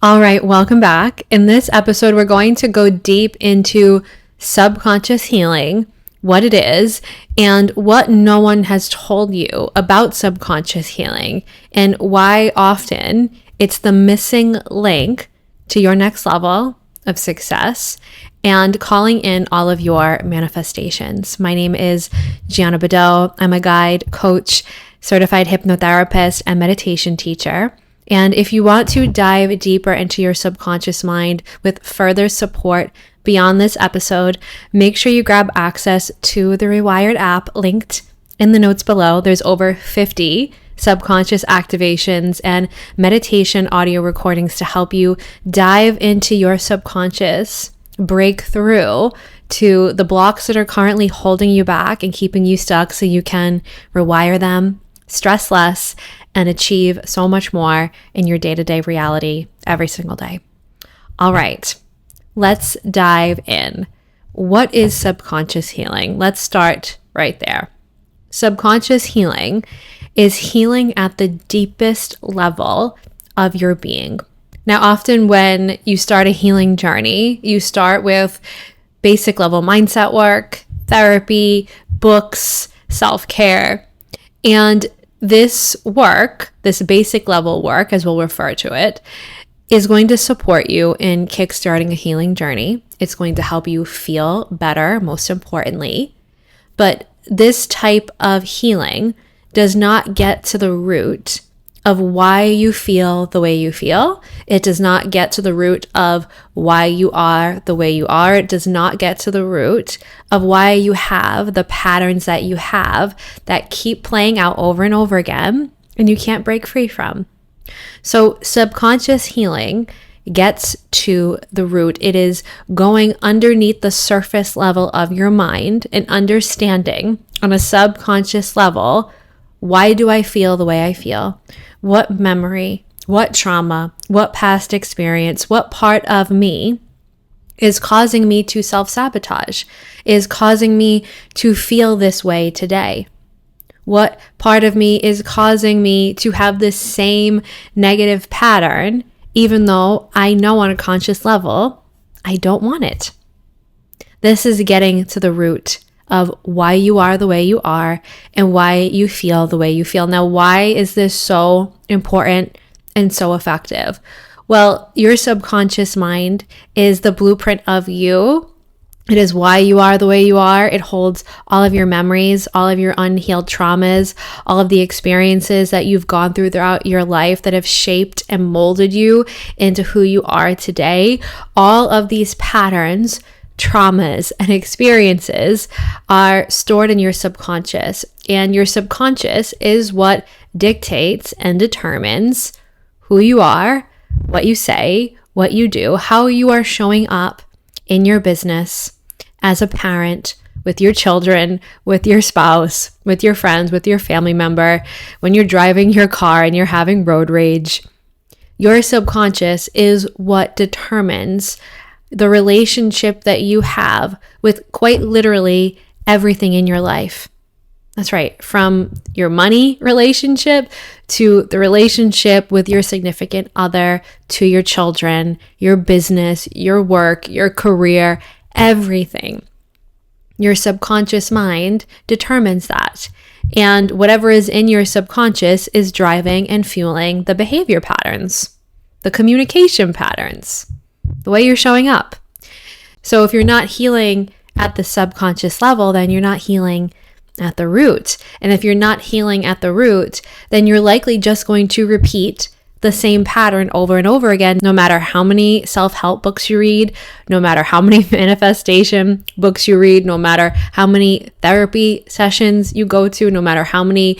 All right, welcome back. In this episode, we're going to go deep into subconscious healing, what it is, and what no one has told you about subconscious healing, and why often it's the missing link to your next level of success and calling in all of your manifestations. My name is Gianna Badeau. I'm a guide, coach, certified hypnotherapist, and meditation teacher. And if you want to dive deeper into your subconscious mind with further support beyond this episode, make sure you grab access to the Rewired app linked in the notes below. There's over 50 subconscious activations and meditation audio recordings to help you dive into your subconscious, break through to the blocks that are currently holding you back and keeping you stuck so you can rewire them, stress less, and achieve so much more in your day-to-day reality every single day. All right, let's dive in. What is subconscious healing? Let's start right there. Subconscious healing is healing at the deepest level of your being. Now, often when you start a healing journey, you start with basic level mindset work, therapy, books, self-care, and this work, this basic level work, as we'll refer to it, is going to support you in kickstarting a healing journey. It's going to help you feel better, most importantly. But this type of healing does not get to the root of why you feel the way you feel. It does not get to the root of why you are the way you are. It does not get to the root of why you have the patterns that you have that keep playing out over and over again and you can't break free from. So subconscious healing gets to the root. It is going underneath the surface level of your mind and understanding on a subconscious level, why do I feel the way I feel? What memory, what trauma, what past experience, what part of me is causing me to self-sabotage, is causing me to feel this way today? What part of me is causing me to have this same negative pattern, even though I know on a conscious level, I don't want it? This is getting to the root of why you are the way you are and why you feel the way you feel. Now, why is this so important and so effective? Well, your subconscious mind is the blueprint of you. It is why you are the way you are. It holds all of your memories, all of your unhealed traumas, all of the experiences that you've gone through throughout your life that have shaped and molded you into who you are today. All of these patterns, traumas, and experiences are stored in your subconscious, and your subconscious is what dictates and determines who you are, what you say, what you do, how you are showing up in your business, as a parent, with your children, with your spouse, with your friends, with your family member, when you're driving your car and you're having road rage. Your subconscious is what determines the relationship that you have with quite literally everything in your life. That's right. From your money relationship to the relationship with your significant other, to your children, your business, your work, your career, everything. Your subconscious mind determines that. And whatever is in your subconscious is driving and fueling the behavior patterns, the communication patterns, the way you're showing up. So if you're not healing at the subconscious level, then you're not healing at the root. And if you're not healing at the root, then you're likely just going to repeat the same pattern over and over again, no matter how many self-help books you read, no matter how many manifestation books you read, no matter how many therapy sessions you go to, no matter how many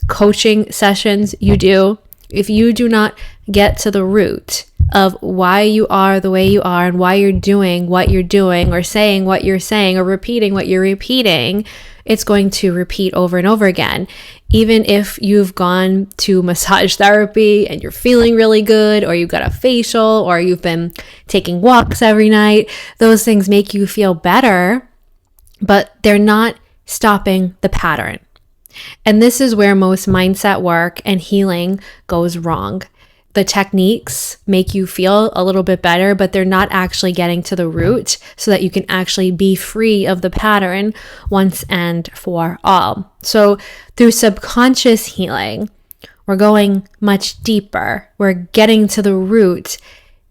coaching sessions you do. If you do not get to the root of why you are the way you are and why you're doing what you're doing or saying what you're saying or repeating what you're repeating, it's going to repeat over and over again. Even if you've gone to massage therapy and you're feeling really good, or you've got a facial, or you've been taking walks every night, those things make you feel better, but they're not stopping the pattern. And this is where most mindset work and healing goes wrong. the techniques make you feel a little bit better, but they're not actually getting to the root so that you can actually be free of the pattern once and for all. So through subconscious healing, we're going much deeper. We're getting to the root,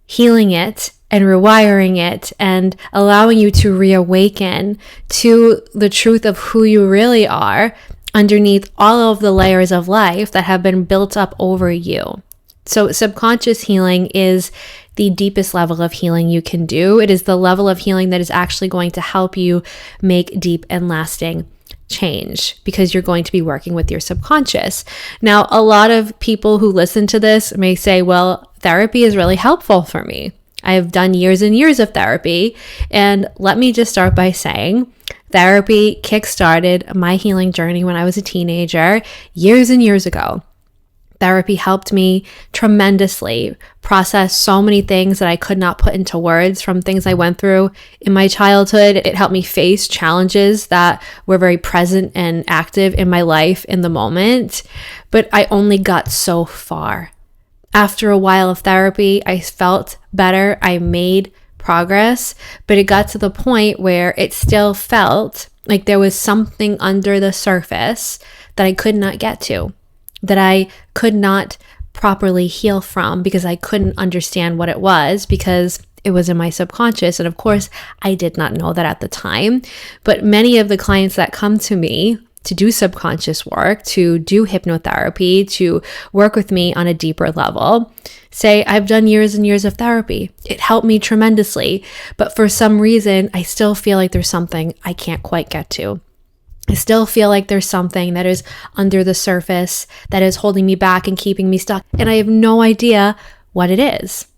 healing it and rewiring it and allowing you to reawaken to the truth of who you really are underneath all of the layers of life that have been built up over you. So subconscious healing is the deepest level of healing you can do. It is the level of healing that is actually going to help you make deep and lasting change because you're going to be working with your subconscious. Now, a lot of people who listen to this may say, well, therapy is really helpful for me. I've done years and years of therapy. And let me just start by saying, therapy kickstarted my healing journey when I was a teenager years and years ago. Therapy helped me tremendously process so many things that I could not put into words from things I went through in my childhood. It helped me face challenges that were very present and active in my life in the moment, but I only got so far. After a while of therapy, I felt better. I made progress, but it got to the point where it still felt like there was something under the surface that I could not get to, that I could not properly heal from because I couldn't understand what it was because it was in my subconscious. And of course, I did not know that at the time. But many of the clients that come to me to do subconscious work, to do hypnotherapy, to work with me on a deeper level, say, I've done years and years of therapy. It helped me tremendously. But for some reason, I still feel like there's something I can't quite get to. I still feel like there's something that is under the surface that is holding me back and keeping me stuck. And I have no idea what it is.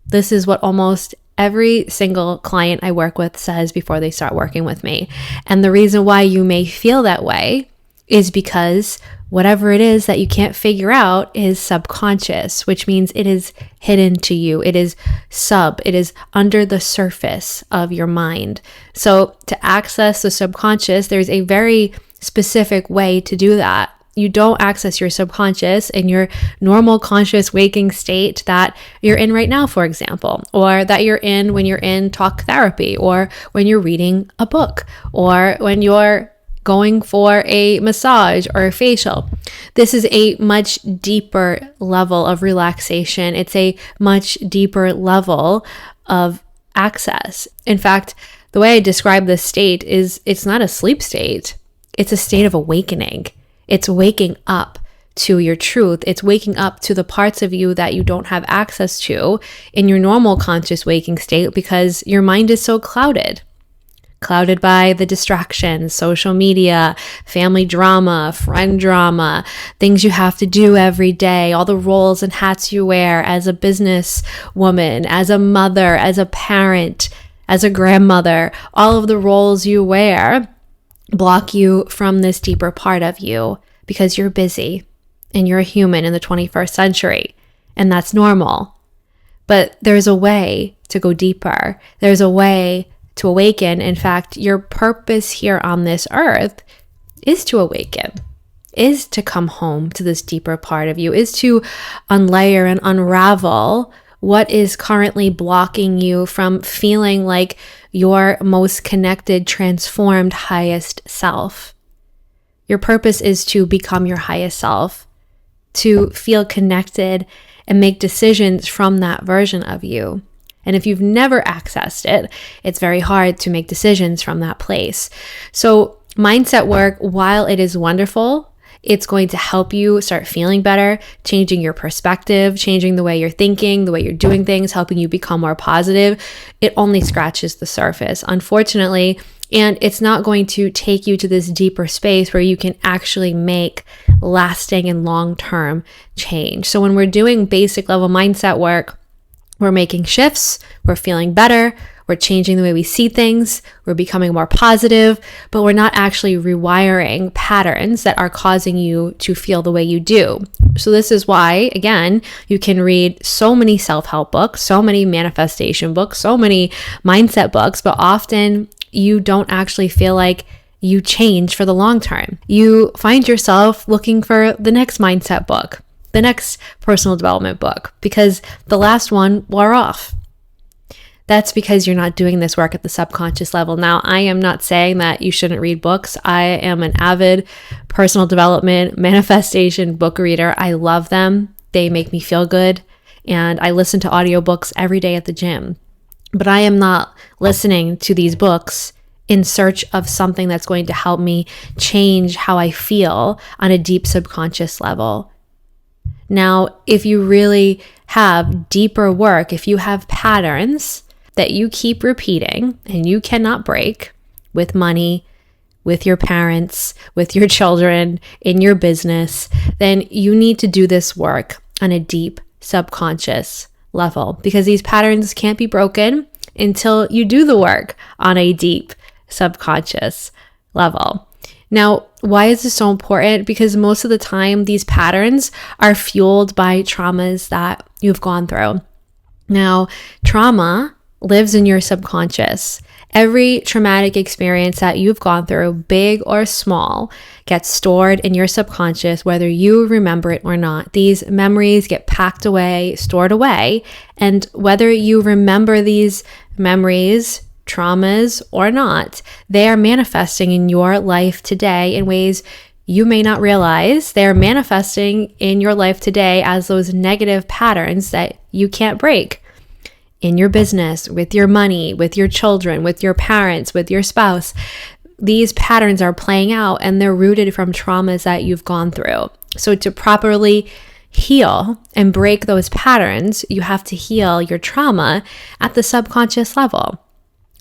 This is what almost every single client I work with says before they start working with me. And the reason why you may feel that way is because whatever it is that you can't figure out is subconscious, which means it is hidden to you. It is it is under the surface of your mind. So to access the subconscious, there's a very specific way to do that. You don't access your subconscious in your normal conscious waking state that you're in right now, for example, or that you're in when you're in talk therapy, or when you're reading a book, or when you're going for a massage or a facial. This is a much deeper level of relaxation. It's a much deeper level of access. In fact, the way I describe this state is it's not a sleep state. It's a state of awakening. It's waking up to your truth. It's waking up to the parts of you that you don't have access to in your normal conscious waking state because your mind is so clouded by the distractions, social media, family drama, friend drama, things you have to do every day, all the roles and hats you wear as a business woman, as a mother, as a parent, as a grandmother. All of the roles you wear block you from this deeper part of you because you're busy and you're a human in the 21st century, and that's normal. But there's a way to go deeper. There's a way to awaken. In fact, your purpose here on this earth is to awaken, is to come home to this deeper part of you, is to unlayer and unravel what is currently blocking you from feeling like your most connected, transformed, highest self. Your purpose is to become your highest self, to feel connected and make decisions from that version of you. And if you've never accessed it, it's very hard to make decisions from that place. So mindset work, while it is wonderful, it's going to help you start feeling better, changing your perspective, changing the way you're thinking, the way you're doing things, helping you become more positive. It only scratches the surface, unfortunately. And it's not going to take you to this deeper space where you can actually make lasting and long-term change. So when we're doing basic level mindset work, we're making shifts, we're feeling better, we're changing the way we see things, we're becoming more positive, but we're not actually rewiring patterns that are causing you to feel the way you do. So this is why, again, you can read so many self-help books, so many manifestation books, so many mindset books, but often you don't actually feel like you change for the long term. You find yourself looking for the next mindset book, the next personal development book because the last one wore off. That's because you're not doing this work at the subconscious level. Now, I am not saying that you shouldn't read books. I am an avid personal development, manifestation book reader. I love them. They make me feel good. And I listen to audiobooks every day at the gym. But I am not listening to these books in search of something that's going to help me change how I feel on a deep subconscious level. Now, if you really have deeper work, if you have patterns that you keep repeating and you cannot break with money, with your parents, with your children, in your business, then you need to do this work on a deep subconscious level because these patterns can't be broken until you do the work on a deep subconscious level. Now, why is this so important? Because most of the time, these patterns are fueled by traumas that you've gone through. Now, trauma lives in your subconscious. Every traumatic experience that you've gone through, big or small, gets stored in your subconscious, whether you remember it or not. These memories get packed away, stored away, and whether you remember these memories, traumas, or not, they are manifesting in your life today in ways you may not realize. They are manifesting in your life today as those negative patterns that you can't break. In your business, with your money, with your children, with your parents, with your spouse. These patterns are playing out and they're rooted from traumas that you've gone through. So to properly heal and break those patterns, you have to heal your trauma at the subconscious level,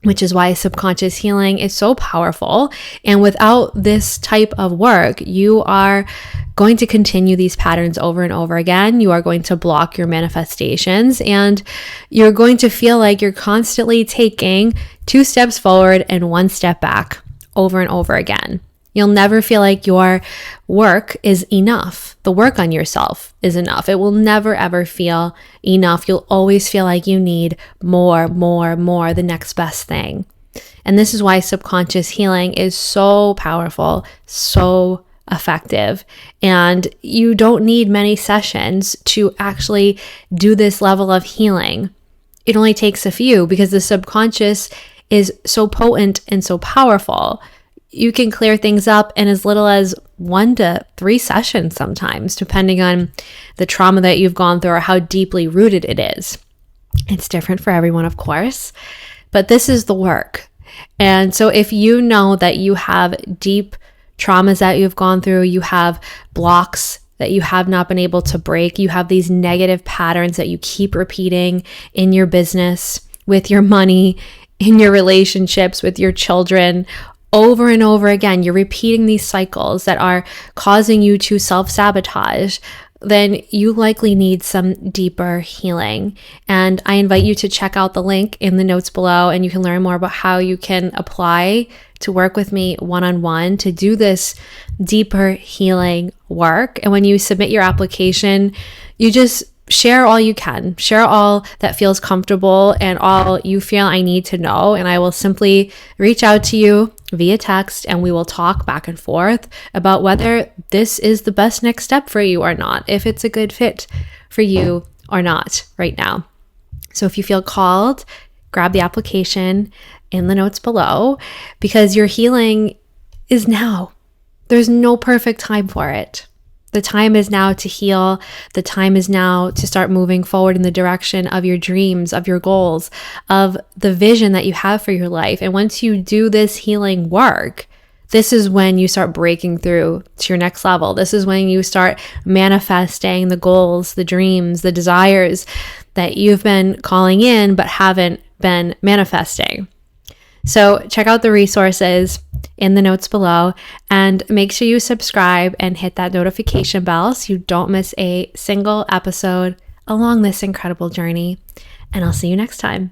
which is why subconscious healing is so powerful. And without this type of work, you are going to continue these patterns over and over again. You are going to block your manifestations and you're going to feel like you're constantly taking 2 steps forward and 1 step back over and over again. You'll never feel like your work is enough. The work on yourself is enough. It will never, ever feel enough. You'll always feel like you need more, the next best thing. And this is why subconscious healing is so powerful, so effective. And you don't need many sessions to actually do this level of healing. It only takes a few because the subconscious is so potent and so powerful. You can clear things up in as little as 1 to 3 sessions sometimes, depending on the trauma that you've gone through or how deeply rooted it is. It's different for everyone, of course, but this is the work. And so if you know that you have deep traumas that you've gone through, you have blocks that you have not been able to break, you have these negative patterns that you keep repeating in your business, with your money, in your relationships, with your children, over and over again, you're repeating these cycles that are causing you to self-sabotage, then you likely need some deeper healing. And I invite you to check out the link in the notes below and you can learn more about how you can apply to work with me one-on-one to do this deeper healing work. And when you submit your application, you just share all you can, share all that feels comfortable and all you feel I need to know. And I will simply reach out to you via text and we will talk back and forth about whether this is the best next step for you or not, if it's a good fit for you or not right now. So if you feel called, grab the application in the notes below because your healing is now. There's no perfect time for it. The time is now to heal. The time is now to start moving forward in the direction of your dreams, of your goals, of the vision that you have for your life. And once you do this healing work, this is when you start breaking through to your next level. This is when you start manifesting the goals, the dreams, the desires that you've been calling in but haven't been manifesting. So check out the resources in the notes below and make sure you subscribe and hit that notification bell so you don't miss a single episode along this incredible journey. And I'll see you next time.